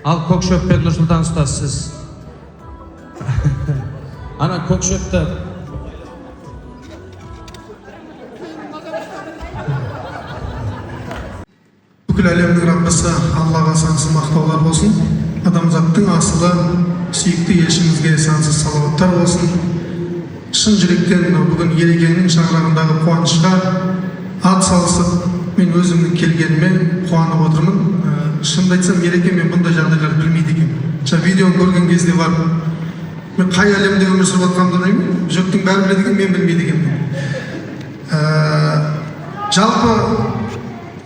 Ал Көкшөппен Нұрсұлтан ұстаз сіз. Ана Көкшөпті. Бүкіл әлемнің Раббысы Аллаға сансыз мақтаулар болсын. Адамзаттың асылы сүйікті елшімізге сансыз салауаттар болсын. Шын жүректен бүгін Ерекеңнің шаңырағындағы қуанышқа ат салысып, мен өзімнің келгеніме қуанып отырмын. Шынымды айтсам, Ереке мен бұндай жағдайларды білмейді екенмін. Видеоны көрген кезде бар, мен қай әлемде өмір сүріп жатқанымды білмеймін. Жұрттың бәрі біледі екен, мен білмейді екенмін. Жалпы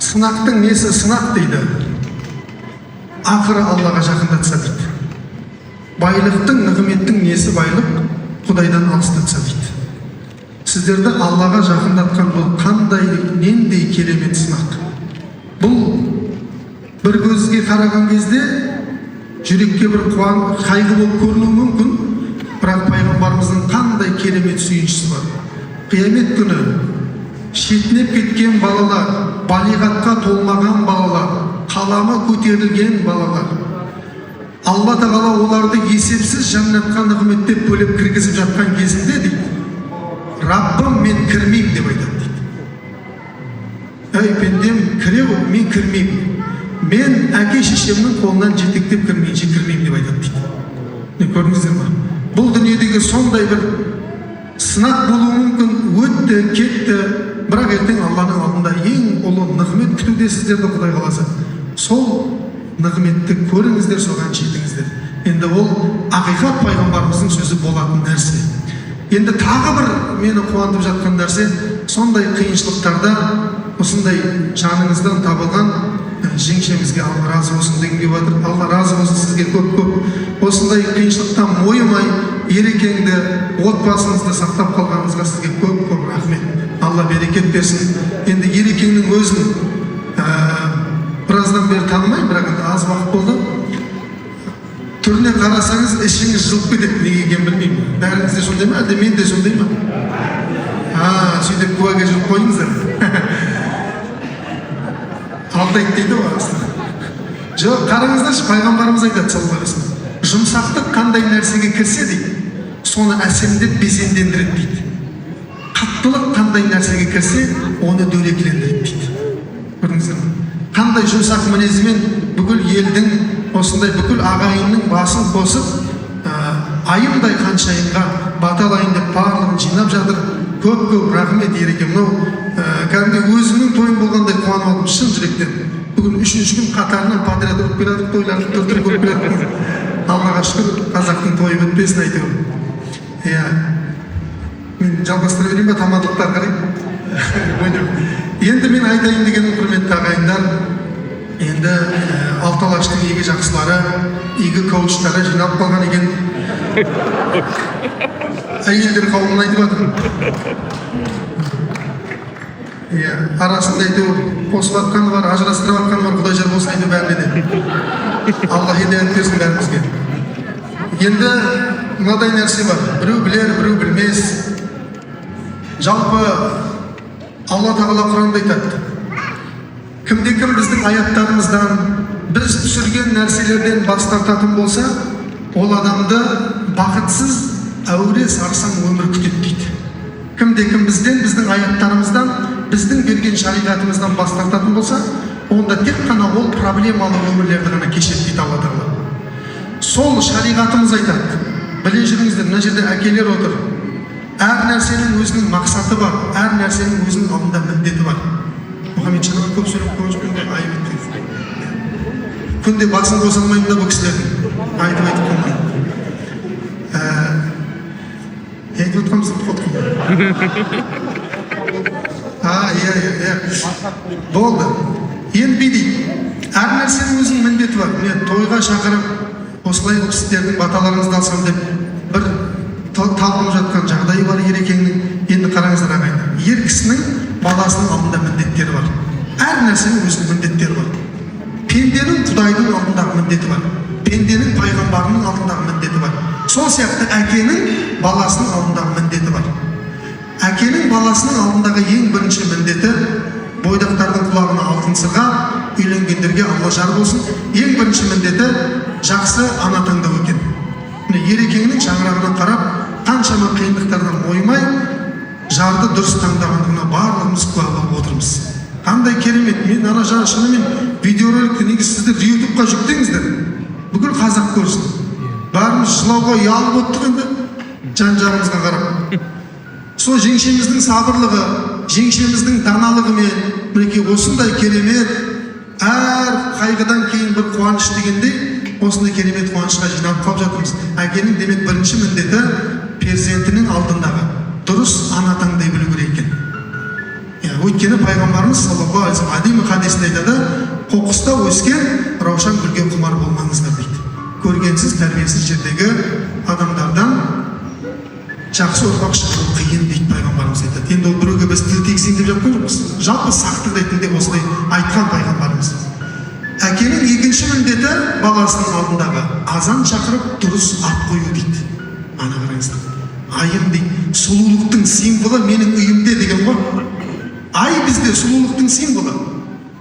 сынақтың несі сынақ дейді, ақыры Аллаға жақындатса дейді. Байлықтың, нығметтің несі байлық, Құдайдан алыстатса дейді. Сіздерді Аллаға жақындатқан бұл қандай, нендей керемет сынақ. Бұл бір көзге қараған кезде жүрекке бір қайғы болып көрінуі мүмкін, бірақ пайғамбарымыздың қандай керемет сүйіншісі бар. Қиямет күні шетінеп кеткен балалар, балиғатқа толмаған балалар, қаламы көтерілген балалар, Алла тағала оларды есепсіз жәннатқа нығметтеп бөліп кіргізіп жатқан кезінде дейді, Раббым, мен кірмеймін деп айтады дейді. Ей пендем, кіре ғой, мен кірмеймін. Мен әке шешемнің қолынан жетектеп кірмейінше кірмеймін деп айтады дейді. Көрдіңіздер ме? Бұл дүниедегі сондай бір сынақ болуы мүмкін, өтті, кетті, бірақ ертең Алланың алдында ең ұлы нығмет күтуде сіздерді, Құдай қаласа. Сол нығметті көріңіздер, соған жетіңіздер. Енді ол ақиқат пайғамбарымыздың сөзі болатын нәрсе. Енді тағы бір мені қуантып жатқан нәрсе, сондай қиыншылықтарда осындай жаныңыздан табылған жеңшемізге Алла разы болсын дегенге батыр. Алла разы болсын сізге көп-көп. Осындай қиыншылықтан мойымай, Ерекеңді, отбасыңызды сақтап қалғаныңызға сізге көп-көп рахмет. Алла берекет берсін. Енді Ерекеңнің өзін біраздан бері танымаймын, бірақ аз уақыт болды. Түріне қарасаңыз, ішіңіз жылып кетеді, неге екенін білмеймін. Бәріңіз де сондай ма, әлде мен де сондай ма? Сөйтіп куәге жүріп қойыңыздар. Алдайды дейді ғой астына. Жоқ, қараңыздаршы, пайғамбарымыз айтады саллаллаху алейхи вассалам. Жұмсақтық қандай нәрсеге кірсе дейді, соны әсемдеп безендендіреді дейді. Қаттылық қандай нәрсеге кірсе, оны дөрекілендіреді дейді. Көрдіңіздер ме? Қандай жұмсақ мінезімен бүкіл елдің, осындай бүкіл ағайынның басын қосып, айымдай қаншайымға баталайын деп барлығын жинап жатыр. Көп-көп рахмет Ереке. Мынау кәдімгі өзімнің тойым болғандай қуанып алдым, шын жүректен. Бүгін 3-ші күн қатарынан подряд ұрып келатыр, тойларды төртір көріп келатыр. Аллаға шүкір, қазақтың тойы бітпесін әйтеуір. Мен жалғастыра берейін ба, тамадылықтар қарай? Енді мен айтайын дегенім, құрметті ағайындар, енді Алталаштың игі жақсылары, игі коучтары жиналып қалған екен. Әйелдер қауымын айтып жатыр. Арасында әйтеуір қосып жатқаны бар, ажырастырып жатқаны бар, Құдай жар болсын әйтеуір бәріне де. Алла хидаят берсін бәрімізге. Енді мынадай нәрсе бар, біреу білер, біреу білмес. Жалпы Алла тағала Құранда айтады, кімде-кім біздің аяттарымыздан, біз түсірген нәрселерден бас тартатын болса, ол адамды бақытсыз, әуре сарсаң өмір күтеді дейді. Кімде-кім біздің аяттарымыздан, біздің берген шариғатымыздан бас тартатын болса, онда тек қана ол проблемалы өмірлерді ғана кешеді дейді Алла тағала. Сол шариғатымыз айтады. Біле жүріңіздер, мына жерде әкелер отыр. Әр нәрсенің өзінің мақсаты бар, әр нәрсенің өзінің алдында міндеті бар. Мұхаммед шанағы көп сөйлеп қойып жүргенде айып еткен. Күнде басын қоса алмаймын да бұл кісілердің. Айтып қоймаймын. Айтып отқанымызды қотқым. Болды. Енді дейді, әр нәрсенің өзінің міндеті бар. Мен тойға шақырып, осылай сіздердің баталарыңызды алсам деп бір талқылап жатқан жағдайы бар Ерекеңнің. Енді қараңыздар ағайындар, ер кісінің баласының алдында міндеттері бар. Әр нәрсенің өзінің міндеттері бар. Пенденің Құдайдың алдындағы міндеті бар. Пенденің пайғамбарының алдындағы міндеті бар. Сол сияқты әкенің баласының алдындағы міндеті бар. Әкенің баласының алдындағы ең бірінші міндеті бойдақтардың құлағына алтын сырға, үйленгендерге Алла жар болсын. Ең бірінші міндеті жақсы ана таңдау екен. Міне Ерекеңнің шаңырағына қарап, қаншама қиындықтардан мойымай, жарды дұрыс таңдағандығына барлығымыз куә болып отырмыз. Қандай керемет. Мен ана жағы шынымен видеороликті негізі сіздер ютубқа жүктеңіздер, бүкіл қазақ көрсін. Бәріміз жылауға ұялып оттық енді жан-жағымызға қарап. Сол жеңшеміздің сабырлығы, жеңшеміздің даналығымен, мінекей осындай керемет, әр қайғыдан кейін бір қуаныш дегендей, осындай керемет қуанышқа жиналып қалып жатырмыз. Әкенің демек бірінші міндеті перзентінің алдындағы дұрыс ана таңдай білу керек екен. Өйткені пайғамбарымыз саллаллаху алейхи ва саллям әдемі хадисінде айтады, қоқыста өскен раушан гүлге құмар болмаңыздар дейді. Көргенсіз, тәрбиесіз жердегі адамдардан жақсы ұрпақ шығару қиын дейді пайғамбарымыз айтады. Енді ол біреуге біз тіл тигізейін деп жатқан жоқпыз. Жалпы сақтық ретінде осылай айтқан пайғамбарымыз. Әкенің екінші міндеті баласының алдындағы азан шақырып дұрыс ат қою дейді. Ана қараңыздар. Айым дейді, сұлулықтың символы менің үйімде деген ғой. Ай бізде сұлулықтың символы.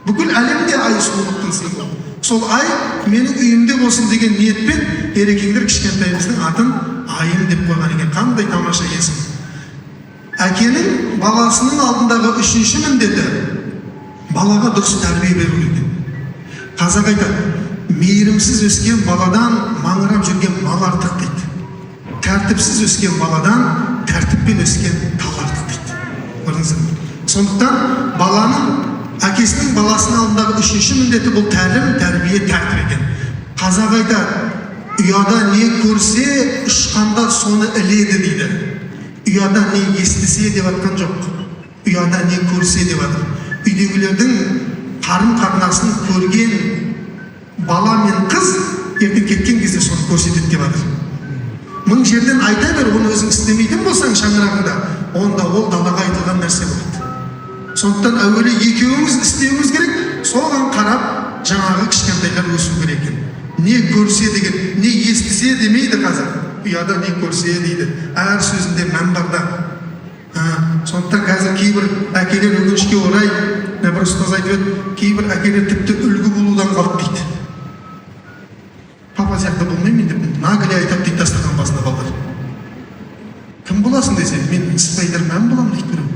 Бүкіл әлемде ай сұлулықтың символы. Сол ай менің үйімде болсын деген ниетпен Ерекеңдер кішкентайымыздың атын Айым деп қойған екен. Қандай тамаша есім. Әкенің баласының алдындағы үшінші міндеті балаға дұрыс тәрбие беру екен. Қазақ айтады, мейірімсіз өскен баладан маңырап жүрген мал артық дейді. Тәртіпсіз өскен баладан тәртіппен өскен тал артық дейді. Көрдіңіздер ме? Сондықтан баланың әкесінің баласының алдындағы үшінші міндеті бұл тәлім, тәрбие, тәртіп екен. Қазақ айтады, ұяда не көрсе, ұшқанда соны іледі дейді. Ұяда не естісе деп атқан жоқ. Ұяда не көрсе деп атыр. Үйдегілердің қарым-қатынасын көрген бала мен қыз ертең кеткен кезде соны көрсетеді деп атыр. Мың жерден айта бер, оны өзің істемейтін болсаң шаңырағында, онда ол далаға айтылған нәрсе болады. Сондықтан әуелі екеуіңіз істеуіңіз керек, соған қарап жаңағы кішкентайлар өсу керек екен. Не көрсе деген, не естісе демейді қазір. Ұяда не көрсе дейді. Әр сөзінде мән барда. Сондықтан қазір кейбір әкелер өкінішке орай, бір ұстаз айтып еді, кейбір әкелер тіпті үлгі болудан қалып дейді. Папа сияқты болмаймын деп, нағылы айтып дейді дастархан басында балдар. Кім боласың десе, мен Спайдермен болам дейді біреу.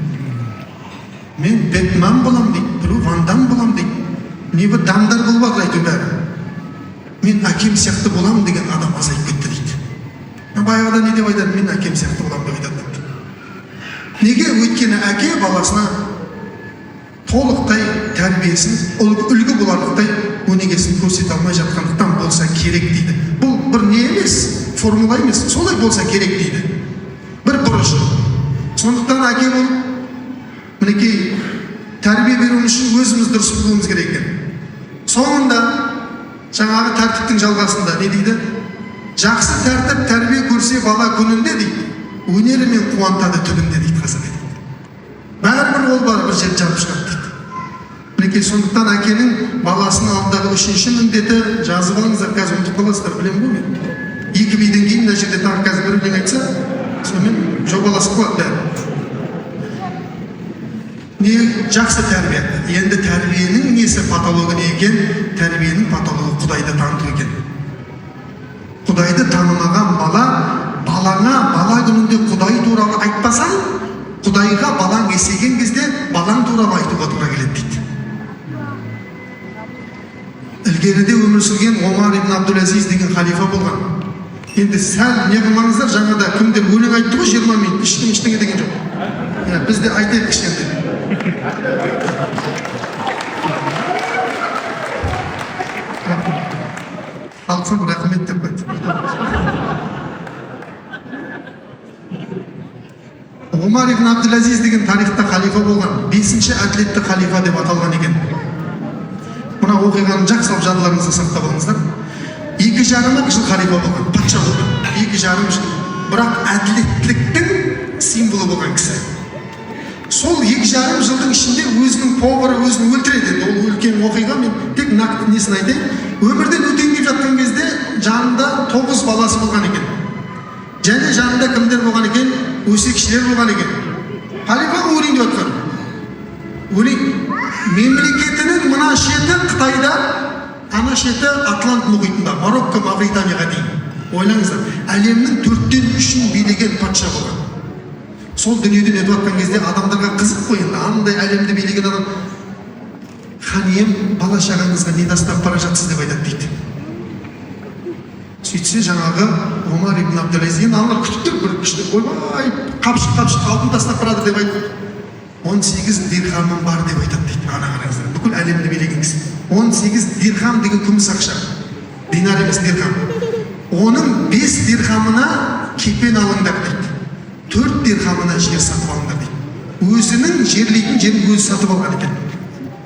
Мен Бэтмен болам дейді, біреу Ван Дам болам дейді. Небір дамдар болып жатыр айту бәрі. Мен әкем сияқты болам деген адам азайып кетті дейді. Баяғыда не деп айтады, мен әкем сияқты болам деп айтады. Неге? Өйткені әке баласына толықтай тәрбиесін, үлгі боларлықтай өнегесін көрсете алмай жатқандықтан болса керек дейді. Бұл бір не емес, формула емес, солай болса керек дейді. Бір бұрышы. Сондықтан әке болып, мінекей тәрбие беру үшін өзіміз дұрыс болуымыз керек екен. Соңында жаңағы тәртіптің жалғасында не дейді? Жақсы тәртіп тәрбие көрсе бала күнінде дейді, өнерімен қуантады түбінде дейді қазақ айтады. Бәрібір ол бар бір жер жарып шығады дейді. Мінекей сондықтан әкенің баласының алдындағы үшінші міндеті, жазып алыңыздар, қазір ұмытып қаласыздар, білемін ғой мен. Екі биден кейін мына жерде тағы қазір бір өлең айтса, сонымен жобаласып қалады. Не жақсы тәрбие. Енді тәрбиенің несі патологы не екен? Тәрбиенің патологы Құдайды таныту екен. Құдайды танымаған балаңа бала күнінде Құдай туралы айтпасаң, Құдайға балаң есейген кезде балаң туралы айтуға тура келеді дейді. Ілгеріде өмір сүрген Омар ибн Абдул-Азиз деген халифа болған. Енді сәл не қылмаңыздар, жаңада кімдер өлең айтты ғой 20 минут, ештеңе деген жоқ. Бізде айтайық кішкентай. Алсам рахмет деп қойды. Омар ибн Абдул-Азиз деген тарихта халифа болған, 5-ші әділетті халифа деп аталған екен. Мына оқиғаны жақсылап жадыларыңызға сақтап алыңыздар. 2,5 жыл халифа болған, патша болған. 2,5 жыл. Бірақ әділеттіліктің символы болған кісі. Сол 2,5 жылдың ішінде өзінің повары өзін өлтіреді. Ол үлкен оқиға, мен тек нақты несін айтайын. Өмірден өтейін деп жатқан кезде жанында 9 баласы болған екен. Және жанында кімдер болған екен? Өсекшілер болған екен. Халифа өлейін деп жатқан. Өлейін. Мемлекетінің мына шеті Қытайда ана шеті Атлант мұхитында, Марокко, Мавританияға дейін. Ойлаңыздар, әлемнің 3/4 билеген патша болған. Сол дүниеден өтіп жатқан кезде адамдарға қызық қой енді, андай әлемді билеген адам хан ием, бала шағаңызға не тастап бара жатсыз деп айтады дейді. Сөйтсе жаңағы Омар ибн Абдул-Азиз аналар күтіп тұр, бір күшті ойбай қапшық алтын тастап барады деп айтты. 18 дирхамым бар деп айтады дейді. Ана қараңыздар, бүкіл әлемді билеген кісі. 18 дирхам деген күміс ақша, динар емес дирхам. Оның 5 дирхамына кепен алыңдар дейді. 4 дирхамына жер сатып алыңдар дейді. Өзінің жерлейтін жерін өзі сатып алған екен.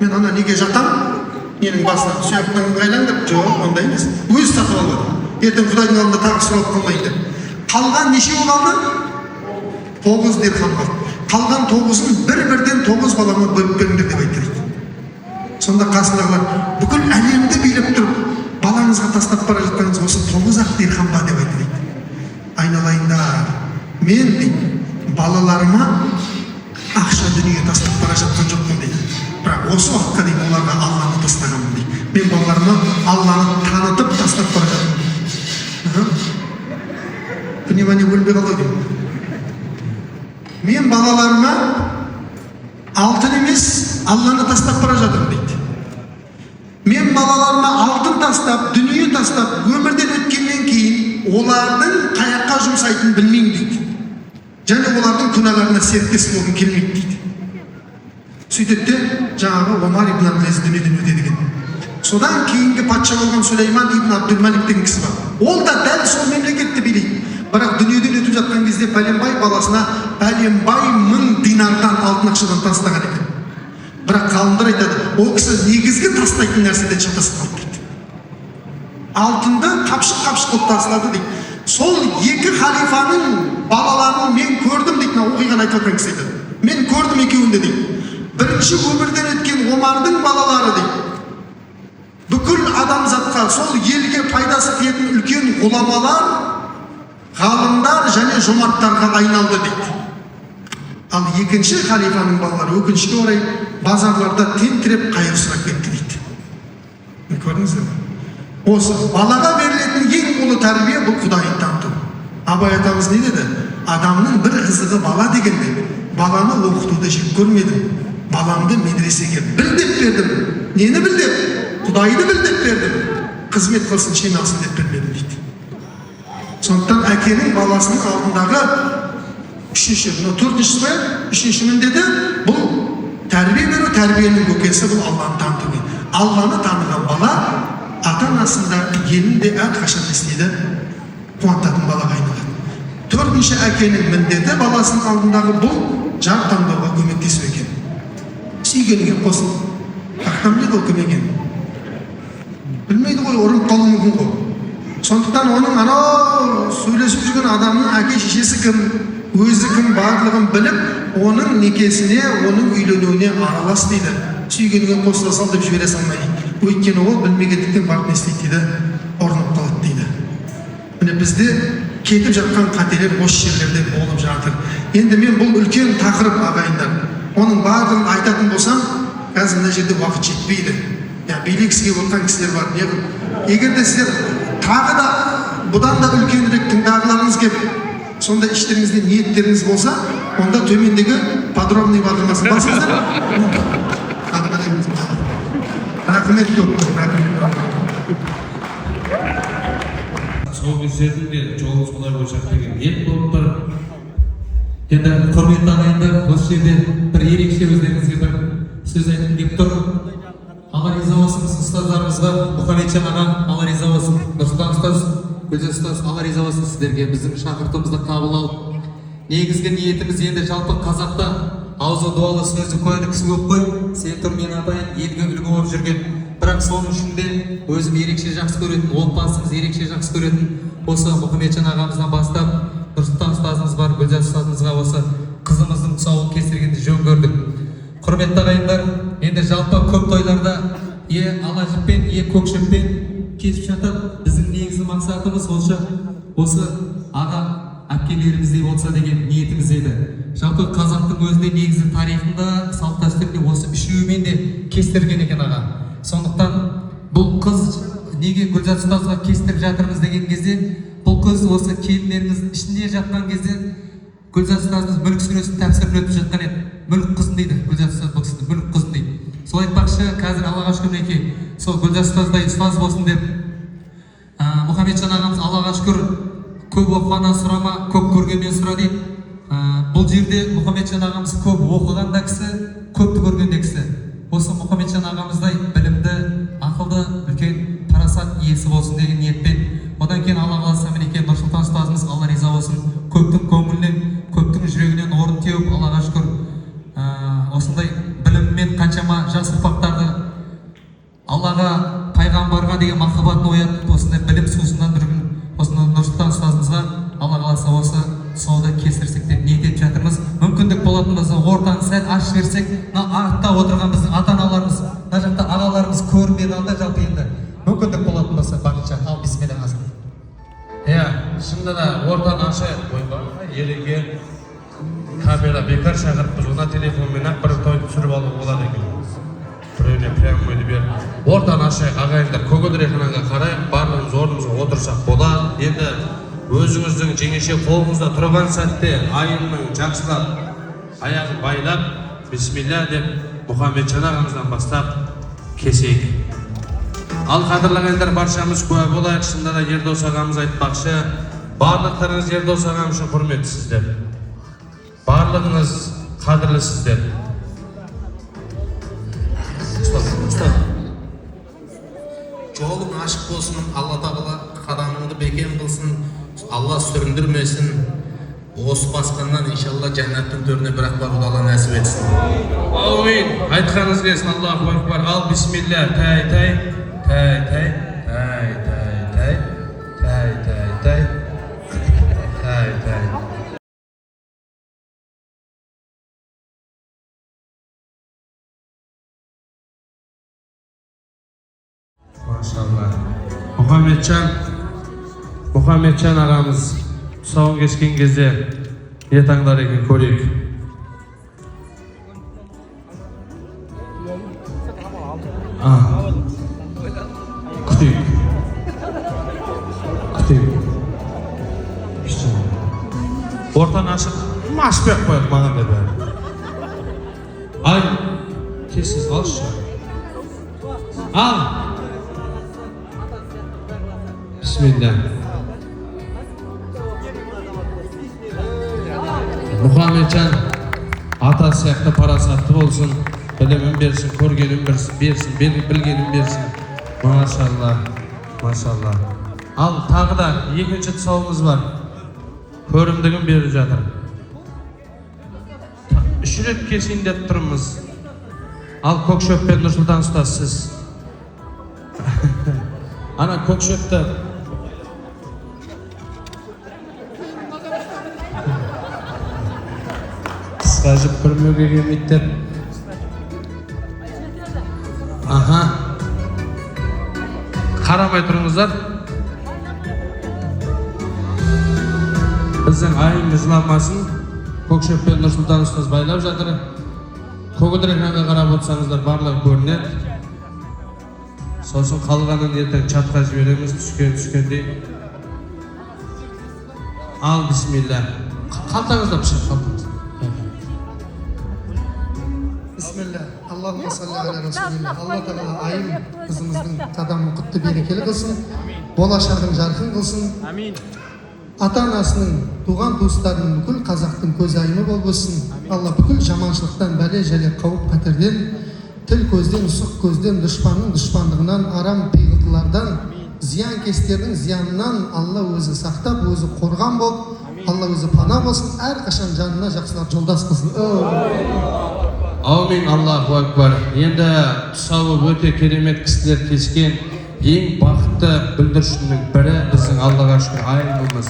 Мен ана неге жатам, ненің басына сүйектің ыңғайлаңдар, жоқ, ондай емес. Өзі сатып алған. Ертең Құдайдың алдында тағы сұрап қалмайын деп. Қалған неше болды? 9 дирхам қалды. Қалған 9-ын бір-бірден 9 балама бөліп беріңдер деп айтты дейді. Сонда қасындағылар бүкіл әлемді билеп тұрып, балаңызға тастап бара жатқаныңыз осы 9 дирхам ба деп айтты дейді. Айналайындар, мен дейді, балаларыма ақша дүние тастап бара жатқан жоқпын дейді. Бірақ осы уақытқа дейін оларға Алланы тастағанмын дейді. Мен балаларыма Алланы танытып тастап бара жатырмын. Внимание бөлінбей қалды деймін. Мен балаларыма алтын емес, Алланы тастап бара жатырмын дейді. Мен балаларыма алтын тастап, дүние тастап, өмірден өткеннен кейін олардың қаяққа жұмсайтынын білмеймін дейді. Және олардың күнәларына серіктес болғым келмейді дейді. Сөйтеді де жаңағы Омар ибн Абдул-Азиз дүниеден өтеді екен. Содан кейінгі патша болған Сулейман ибн Абдул-Малик деген кісі бар. Ол да дәл сол мемлекетті билейді. Бірақ дүниеден өтіп жатқан кезде пәленбай баласына пәленбай 1000 динардан алтын ақшадан тастаған екен. Бірақ ғалымдар айтады, ол кісі негізгі тастайтын нәрседен шатасып қалды дейді. Алтынды қапшық қылып тастады дейді. Сол екі халифаның балаларын мен көрдім дейді, оқиғаны айтып жатқан кісі айтады. Мен көрдім екеуінде дейді. Бірінші өмірден өткен Омардың балалары дейді. Бүкіл адамзатқа, сол елге пайдасы тиетін үлкен ғұламалар, ғалымдар және жомарттарға айналды дейді. Ал екінші халифаның балалары өкінішке орай базарларда тентіреп қайыр сұрап кетті дейді. Көрдіңіздер ме? Осы балаға берілетін ең ұлы тәрбие бұл Құдайын таныту. Абай атамыз не деді? Адамның бір қызығы бала дегенде, баланы оқытуды жек көрмедім. Баламды медресеге біл деп бердім. Нені біл деп? Құдайды біл деп бердім. Қызмет қылсын, шейналсын деп бермедім дейді. Сондықтан әкенің баласының алдындағы үшінші міндеті бұл тәрбие беру, тәрбиенің көкесі бұл Алланы таныту. Алланы таныған бала ата-анасында, елінде әрқашан істейді, қуантатын балаға айналады. Төртінші әкенің міндеті баласының алдындағы бұл жар таңдауға көмектесу екен. Сүйгенге қосыл, тақтамды ол кім екен? Білмейді ғой, ұрып қалуы мүмкін ғой. Сондықтан оның анау сөйлесіп жүрген адамның әке шешесі кім, өзі кім барлығын біліп, оның некесіне, оның үйленуіне аралас дейді. Сүйгенге қосыла сал деп жібере салмайды. Өйткені ол білмегендіктен барып не істейді дейді, ұрынып қалады дейді. Міне бізде кетіп жатқан қателер осы жерлерде болып жатыр. Енді мен бұл үлкен тақырып ағайындар. Оның барлығын айтатын болсам, қазір мына жерде уақыт жетпейді. Билегісі келіп отырған кісілер бар. Егер де сіздер тағы да бұдан да үлкенірек тыңдағыларыңыз келіп, сонда іштеріңізде ниеттеріңіз болса, онда төмендегі подробный бағдарламасын басыңыздар. Рахмет көп. Сол кездердің де жолы солай болшақ деген ниет болып тұр. Енді құрметті ағайындар, осы жерде бір ерекше өздеріңізге бір сөз айтқым келіп тұр. Алла риза болсын ұстаздарымызға, Мұхамеджан аға, Алла риза болсын. Нұрсұлтан ұстаз, Гүлзат ұстаз, Алла риза болсын сіздерге біздің шақыртуымызды қабыл алып. Негізгі ниетіміз енді жалпы қазақта аузы дуалы сөзді қояды кісі көп қой. Сен тұр мен атайын, елге үлгі болып жүрген. Бірақ соның ішінде өзім ерекше жақсы көретін, отбасымыз ерекше жақсы көретін осы Мұхамеджан ағамыздан бастап Нұрсұлтан ұстазымыз бар, Гүлзат ұстазымызға осы қызымыздың тұсауын кестіргенді жөн көрдік. Құрметті ағайындар, енді жалпы көп тойларда ала жіппен, көкшеппен кесіп жатады. Біздің негізгі мақсатымыз осы аға әпкелеріміздей болса деген ниетіміз еді. Жалпы қазақтың өзінде негізі тарихында, салт дәстүрінде осы үшеуімен де кестірген екен аға. Сондықтан бұл қыз неге Гүлзат ұстазға кестіріп жатырмыз деген кезде, бұл қыз осы келіндеріңіздің ішінде жатқан кезде Гүлзат ұстазымыз мүлік сүресін тәпсіріп өтіп жатқан еді. Мүлік қызын дейді, Гүлзат ұстаз бұл кісіні мүлік қызын дейді. Сол айтпақшы, қазір Аллаға шүкір мінекей, сол Гүлзат ұстаздай ұстаз болсын деп, Мұхамеджан ағамыз Аллаға шүкір көп оқығаннан сұрама, көп көргеннен сұра дейді. Бұл жерде Мұхамеджан ағамыз көп оқыған да кісі, көпті көрген де кісі. Осы Мұхамеджан ағамыздай білімді, ақылды, үлкен парасат иесі болсын деген ниетпен, одан кейін Алла қаласа мінекей Нұрсұлтан ұстазымыз Алла риза болсын, көптің көңілінен, көптің жүрегінен орын теуіп, Аллаға шүкір осындай біліммен қаншама жас ұрпақтарды Аллаға, пайғамбарға деген махаббатын оятып, осындай білім сусындан жүрген осындай Нұрсұлтан ұстазымызға Алла қаласа осы соңында кестірсек деп ниет етіп жатырмыз. Мүмкіндік болатын болса, ортаны сәл ашып жіберсек, артта отырған біздің ата-аналарымыз, мына жақта ағаларымыз көрінбей қалды, жалпы енді мүмкіндік болатын болса, барынша ал бисмилlah азын. Шынында да ортаны ашайық ойбай, елге камера бекар шақырып, біз ona телефонмен ақ бір тойды түсіріп алуға болады екен. Біреуіне прямойды беріп. Ортаны ашайық, ағайындар, көгілдір экранға қарайық, барлығымыз орнымызға отырсақ болады. Енді өзіңіздің жеңеше қолыңызда тұрған сәтте айымның жақсылап аяғын байлап бисмилля деп Мұхамеджан ағамыздан бастап кесейік. Ал қадірлі баршамыз куә болайық. Шынында да Ердос ағамыз айтпақшы, барлықтарыңыз Ердос ағам үшін құрметтісіздер, барлығыңыз қадірлісіздер. Жолың ашық болсын, Алла тағала қадамыңды бекем қылсын, Алла сүріндірмесін. Осы басқаннан иншалла жәннаттың төріне бірақ баруды Алла нәсіп етсін. Аумин. Айтқаныңыз келсін. Аллаху акбар. Ал бисмилля. Тай тай тай тай тай тай тай тай тай тай тай. Машалла. Мұхамеджан ағамыз тұсауын кескен кезде не таңдар екен көрейік. Күтейік. Ортаны ашып, ашпай қойып маған да бәрі. Ай, кесіз алшы. Ал. Бисмилля. Мұхамеджан ата сияқты парасатты болсын, білімін берсін, көргенін берсін, білгенін берсін. Машалла, машалла. Ал тағы да екінші тұсауымыз бар. Көрімдігін беріп жатыр. Үш рет кесейін деп тұрмыз. Ал Көкшөппен Нұрсұлтан ұстаз сіз. Ана Көкшөпті қажып көрмеуге келмейді деп. Қарамай тұрыңыздар. Біздің айымыз жыламасын. Көкшөппен Нұрсұлтан ұстаз байлап жатыр. Көгілдір экранға қарап отырсаңыздар барлығы көрінеді. Сосын қалғанын ертең чатқа жібереміз, түскендей. Ал бисмилля. Қалтаңызда пышақ қалтыңыз. Бисмилля. Аллахумма салли аля расулилля. Алла тағала айым қызымыздың қадамын құтты берекелі қылсын, болашағын жарқын қылсын. Амин. Ата-анасының, туған туыстарының, бүкіл қазақтың көз айымы болсын. Алла бүкіл жаманшылықтан, бәле және қауіп қатерден, тіл көзден, сұқ көзден, дұшпанның дұшпандығынан, арам пиғылдылардан, зиянкестердің зиянынан Алла өзі сақтап, өзі қорған болып, Алла өзі пана болсын, әрқашан жанына жақсылар жолдас қылсын. Аумин. Аллаху акбар. Енді тұсауы өте керемет кісілер кескен ең бақытты бүлдіршіннің бірі біздің Аллаға шүкір айымымыз.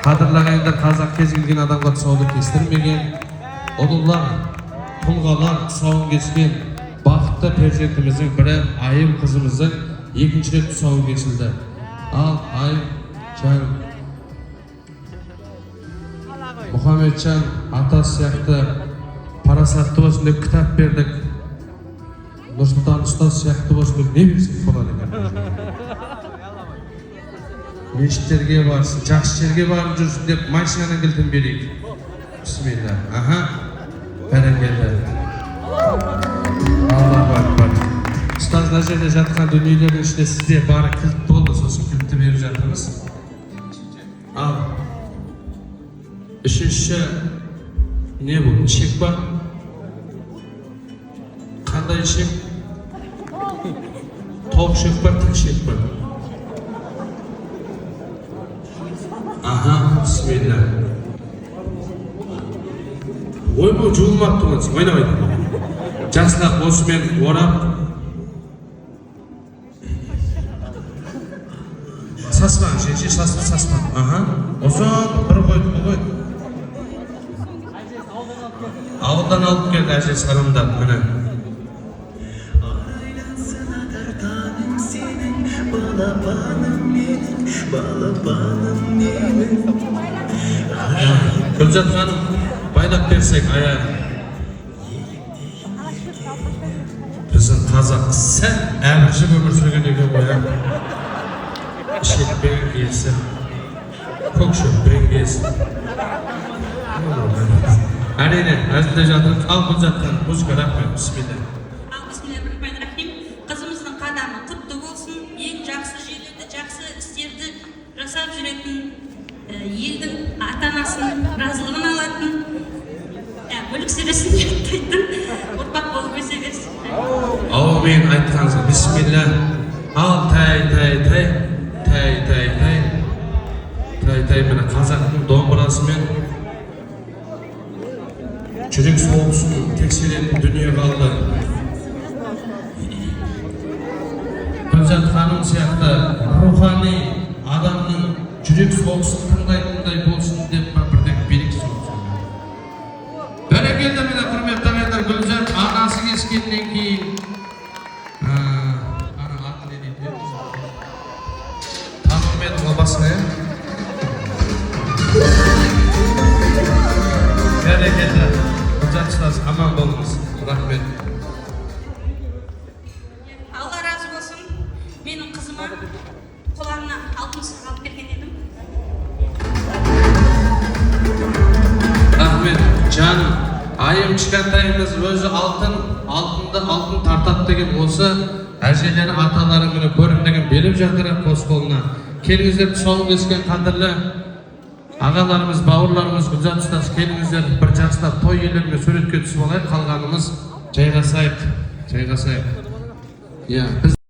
Қадірлі қазақ кез келген адамға тұсауды кестірмеген, ұлылар, тұлғалар тұсауын кескен бақытты перзентіміздің бірі айым қызымыздың екінші рет тұсауы кесілді. Ал айым жаным. Мұхамеджан ата сияқты парасатты болсын деп кітап бердік. Нұрсұлтан ұстаз сияқты болсын деп не берсек болады екен. Мешіттерге барсын, жақсы жерге барып жүрсін деп машинаның кілтін берейік. Бисмилла. Аха. Бәрекелді. Аллаху акбар. Ұстаз мына жерде жатқан дүниелердің ішінде сізде бары кілт болды, сосын кілтті беріп жатырмыз. Ал үшінші не бұл? Ішек бар? Қандай ішек? Тоқ ішек бар, тік ішек бар? Аха, бисмилла. Ой, бұл жуылмапты ғой, ойнамайды. Жақсылап осымен орап. Саспан, шеше саспан. Аха, осыған бір қойды ғой. Ауылдан алып келді әже сарымдап, міне. Гүлзат ханым, байлап берсек, ая. Біздің қазақ сәл әмірші өмір сүрген екен ғой. Ішекпен киесі, көкшөппен киесі. Әрине, әзілде жатырмыз. Ал Гүлзат ханым, музыка рахмет, бисмилла. Бисмиллахиррахманиррахим. Қызымыздың қадамы құтты болсын. Ең жақсы жерлерді, жақсы істерді жасап жүретін, елдің ата-анасының разылығын алатын, бүлік сөйлесін жаттайтын ұрпақ болып өсе берсін. Аумин айтқаныңыз, бисмилла. Ал тай, міне қазақтың домбырасымен жүрек соғысын тексеретін дүние қалды. Гүлзат ханым сияқты рухани адамның жүрек соғысын тыңдайтындай болсын деп бірден берік соғысын. Бәрекелді міне құрметті ағайындар, Гүлзат анасы кескеннен кейін аты не дейді? Таныммен бабасына. Бәрекелді. Гүлзат ұстаз, аман болыңыз. Рахмет. Алла разы болсын. Менің қызыма қолаңна алтын сырға алып берген едім. Рахмет, жаным. Айым кішкентайымыз өзі алтын тартады деген осы әжелері аталары міне көрімдеген беріп жатыр қос қолына. Келіңіздер, тұсауын кескен қадірлі ағаларымыз, бауырларымыз, Гүлзат ұстаз, келіңіздер, бір жақсылап той иелерімен суретке түсіп алайық, қалғанымыз жайғасайық.